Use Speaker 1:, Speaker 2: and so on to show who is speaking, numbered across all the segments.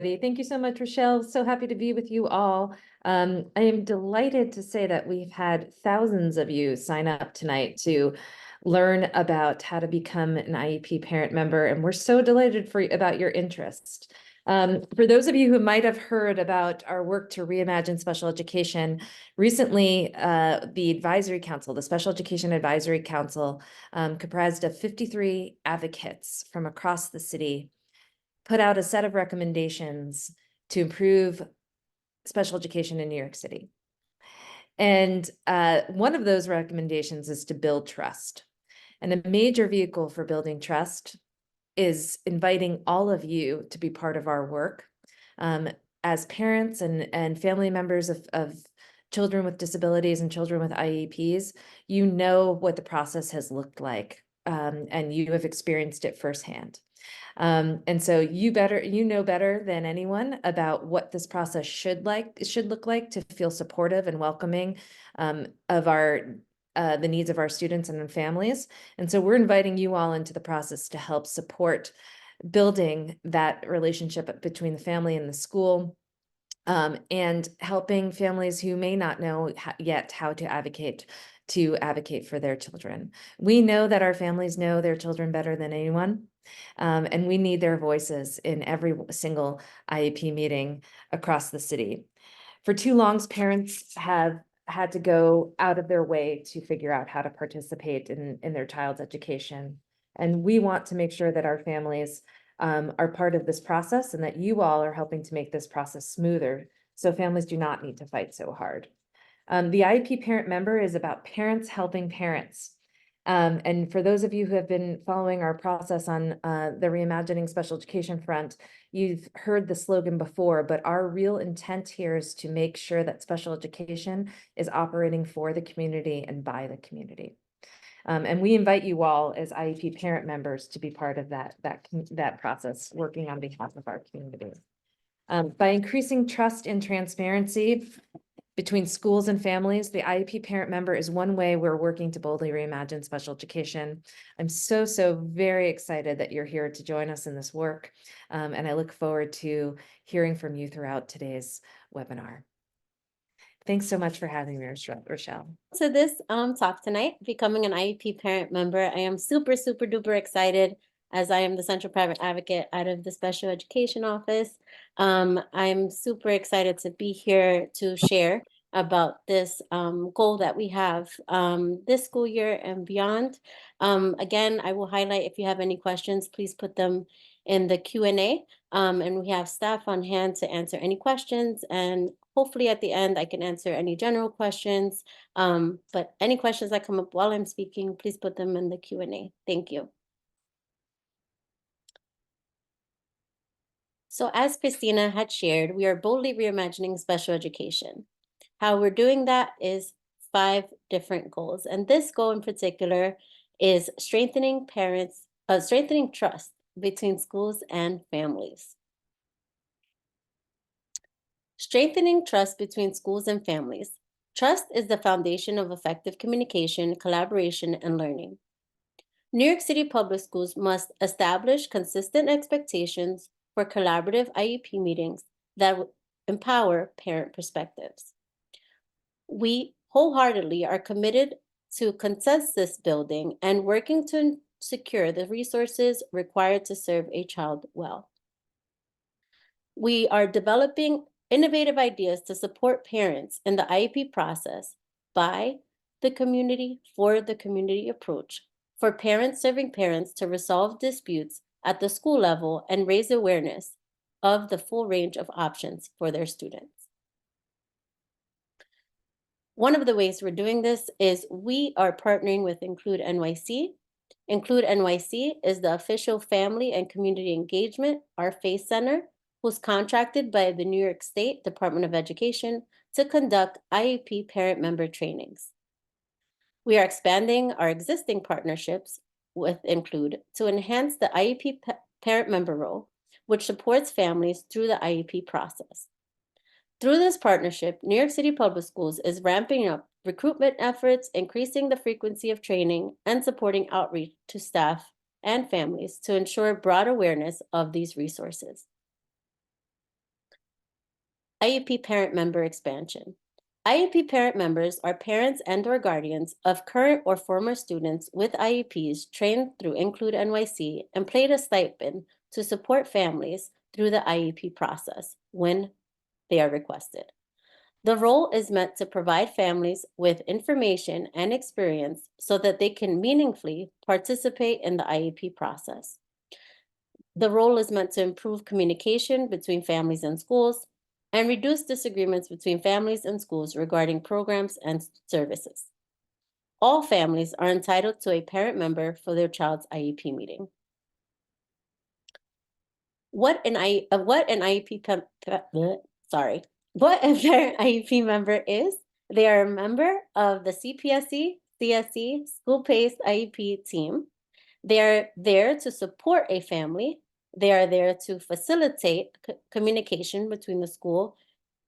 Speaker 1: Thank you so much, Rochelle. So happy to be with you all. I am delighted to say that we've had thousands of you sign up tonight to learn about how to become an IEP parent member, and we're so delighted about your interest. For those of you who might have heard about our work to reimagine special education, recently the Advisory Council, the Special Education Advisory Council, comprised of 53 advocates from across the city, put out a set of recommendations to improve special education in New York City. And one of those recommendations is to build trust. And a major vehicle for building trust is inviting all of you to be part of our work. As parents and family members of children with disabilities and children with IEPs, you know what the process has looked like, and you have experienced it firsthand. And so you know better than anyone about what this process should look like to feel supportive and welcoming of the needs of our students and families. And so we're inviting you all into the process to help support building that relationship between the family and the school, and helping families who may not know yet how to advocate for their children. We know that our families know their children better than anyone, and we need their voices in every single IEP meeting across the city. For too long, parents have had to go out of their way to figure out how to participate in their child's education. And we want to make sure that our families are part of this process and that you all are helping to make this process smoother so families do not need to fight so hard. The IEP parent member is about parents helping parents. And for those of you who have been following our process on the Reimagining Special Education front, you've heard the slogan before, but our real intent here is to make sure that special education is operating for the community and by the community. And we invite you all as IEP parent members to be part of that process, working on behalf of our community. By increasing trust and transparency between schools and families, the IEP parent member is one way we're working to boldly reimagine special education. I'm so very excited that you're here to join us in this work, and I look forward to hearing from you throughout today's webinar. Thanks so much for having me, Rochelle.
Speaker 2: So this talk tonight, becoming an IEP parent member, I am super duper excited, as I am the Central Private Advocate out of the Special Education Office. I'm super excited to be here to share about this goal that we have this school year and beyond. Again, I will highlight, if you have any questions, please put them in the Q&A, and we have staff on hand to answer any questions, and hopefully at the end I can answer any general questions, but any questions that come up while I'm speaking, please put them in the Q&A. Thank you. So as Christina had shared, we are boldly reimagining special education. How we're doing that is 5 different goals. And this goal in particular is strengthening trust between schools and families. Strengthening trust between schools and families. Trust is the foundation of effective communication, collaboration, and learning. New York City Public Schools must establish consistent expectations for collaborative IEP meetings that empower parent perspectives. We wholeheartedly are committed to consensus building and working to secure the resources required to serve a child well. We are developing innovative ideas to support parents in the IEP process by the community for the community approach, for parents serving parents to resolve disputes at the school level and raise awareness of the full range of options for their students. One of the ways we're doing this is we are partnering with Include NYC. Include NYC is the official family and community engagement, our FACE Center, who's contracted by the New York State Department of Education to conduct IEP parent member trainings. We are expanding our existing partnerships with Include to enhance the IEP parent member role, which supports families through the IEP process. Through this partnership, New York City Public Schools is ramping up recruitment efforts, increasing the frequency of training, and supporting outreach to staff and families to ensure broad awareness of these resources. IEP parent member expansion. IEP parent members are parents and/or guardians of current or former students with IEPs trained through Include NYC and paid a stipend to support families through the IEP process when they are requested. The role is meant to provide families with information and experience so that they can meaningfully participate in the IEP process. The role is meant to improve communication between families and schools and reduce disagreements between families and schools regarding programs and services. All families are entitled to a parent member for their child's IEP meeting. What an IEP what a parent IEP member is? They are a member of the CPSE, CSE, school-paced IEP team. They're there to support a family. They are there to facilitate communication between the school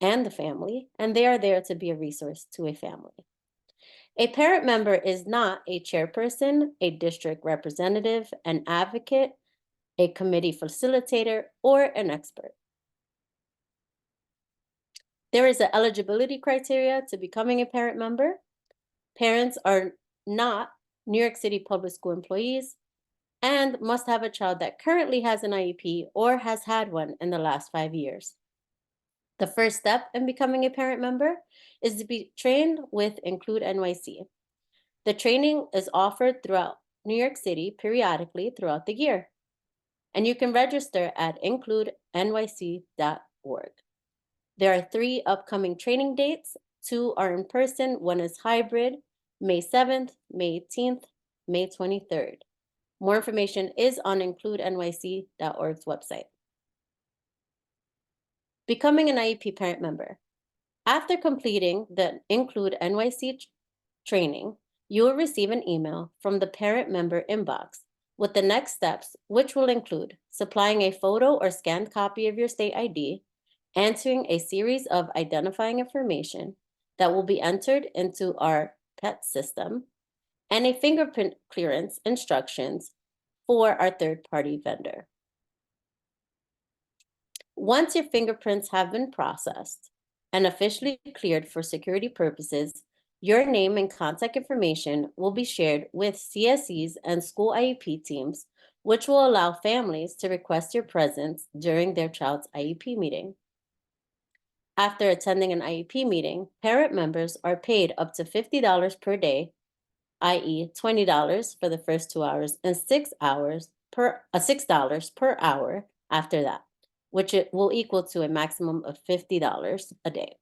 Speaker 2: and the family, and they are there to be a resource to a family. A parent member is not a chairperson, a district representative, an advocate, a committee facilitator, or an expert. There is an eligibility criteria to becoming a parent member. Parents are not New York City Public School employees and must have a child that currently has an IEP or has had one in the last 5 years. The first step in becoming a parent member is to be trained with Include NYC. The training is offered throughout New York City periodically throughout the year, and you can register at includenyc.org. There are 3 upcoming training dates. 2 are in person, 1 is hybrid, May 7th, May 18th, May 23rd. More information is on includenyc.org's website. Becoming an IEP parent member. After completing the Include NYC training, you will receive an email from the parent member inbox with the next steps, which will include supplying a photo or scanned copy of your state ID, answering a series of identifying information that will be entered into our PET system, and a fingerprint clearance instructions for our third-party vendor. Once your fingerprints have been processed and officially cleared for security purposes, your name and contact information will be shared with CSEs and school IEP teams, which will allow families to request your presence during their child's IEP meeting. After attending an IEP meeting, parent members are paid up to $50 per day, i.e. $20 for the first 2 hours and $6 per hour after that, which it will equal to a maximum of $50 a day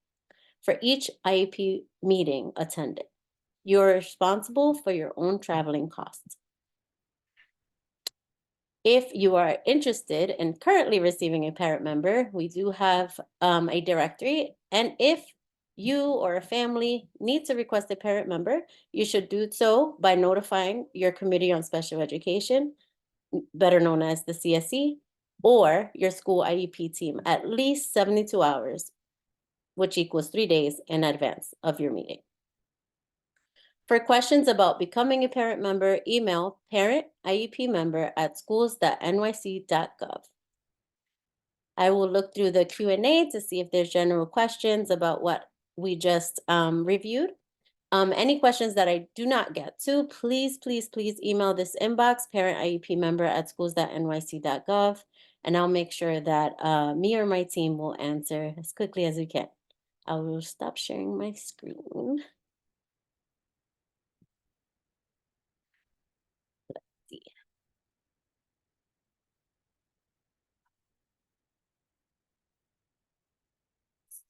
Speaker 2: for each IEP meeting attended. You're responsible for your own traveling costs. If you are interested in currently receiving a parent member, we do have a directory. And if you or a family need to request a parent member, you should do so by notifying your Committee on Special Education, better known as the CSE, or your school IEP team at least 72 hours, which equals 3 days in advance of your meeting. For questions about becoming a parent member, email parentiepmember@schools.nyc.gov. I will look through the Q&A to see if there's general questions about what we just reviewed. Any questions that I do not get to, please email this inbox, parentiepmember@schools.nyc.gov, and I'll make sure that me or my team will answer as quickly as we can. I will stop sharing my screen.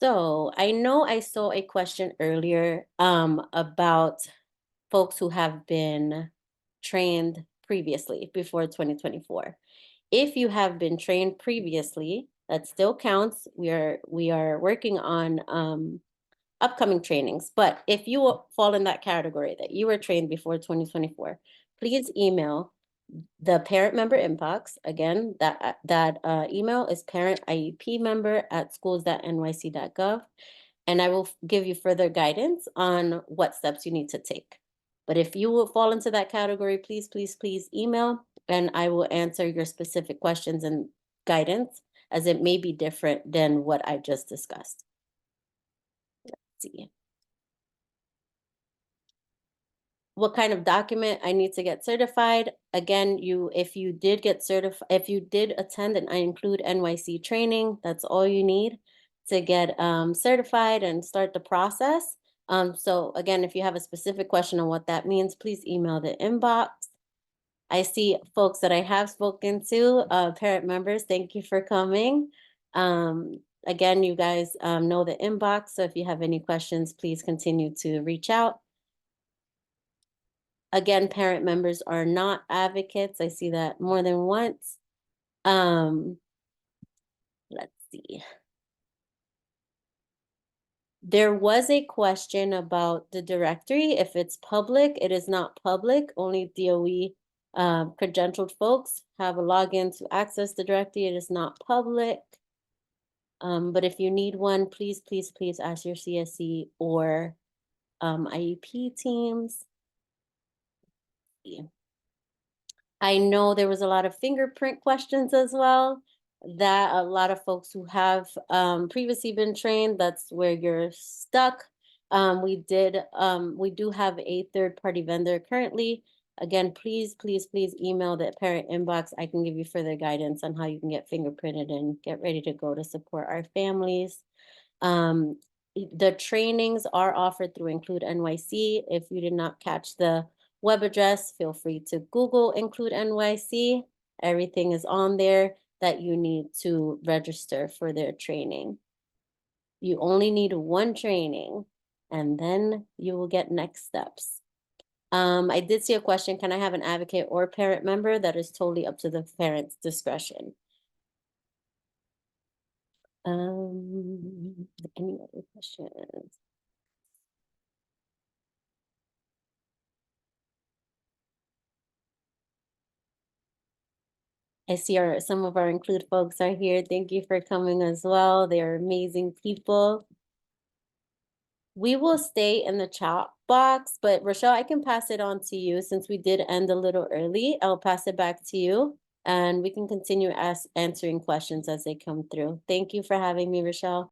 Speaker 2: So I know I saw a question earlier about folks who have been trained previously before 2024. If you have been trained previously, that still counts. We are working on upcoming trainings, but if you fall in that category that you were trained before 2024, please email the parent member inbox. Again, that email is parentiepmember@schools.nyc.gov, and I will give you further guidance on what steps you need to take. But if you will fall into that category, please email, and I will answer your specific questions and guidance, as it may be different than what I just discussed. see. What kind of document I need to get certified? Again, if you did get certified, if you did attend an I Include NYC training, that's all you need to get certified and start the process. So again, if you have a specific question on what that means, please email the inbox. I see folks that I have spoken to, parent members, thank you for coming. Again, you guys know the inbox, so if you have any questions, please continue to reach out. Again, parent members are not advocates. I see that more than once. Let's see. There was a question about the directory. If it's public, it is not public. Only DOE credentialed folks have a login to access the directory. It is not public. But if you need one, please, please, please ask your CSE or IEP teams. Yeah. I know there was a lot of fingerprint questions as well, that a lot of folks who have previously been trained, that's where you're stuck. We do have a third-party vendor currently. Again, please, please, please email the parent inbox. I can give you further guidance on how you can get fingerprinted and get ready to go to support our families. The trainings are offered through Include NYC. If you did not catch the web address, feel free to Google Include NYC. Everything is on there that you need to register for their training. You only need one training and then you will get next steps. I did see a question, can I have an advocate or parent member? That is totally up to the parent's discretion. Any other questions? I see some of our Include folks are here. Thank you for coming as well. They're amazing people. We will stay in the chat box, but Rochelle, I can pass it on to you since we did end a little early. I'll pass it back to you and we can continue answering questions as they come through. Thank you for having me, Rochelle.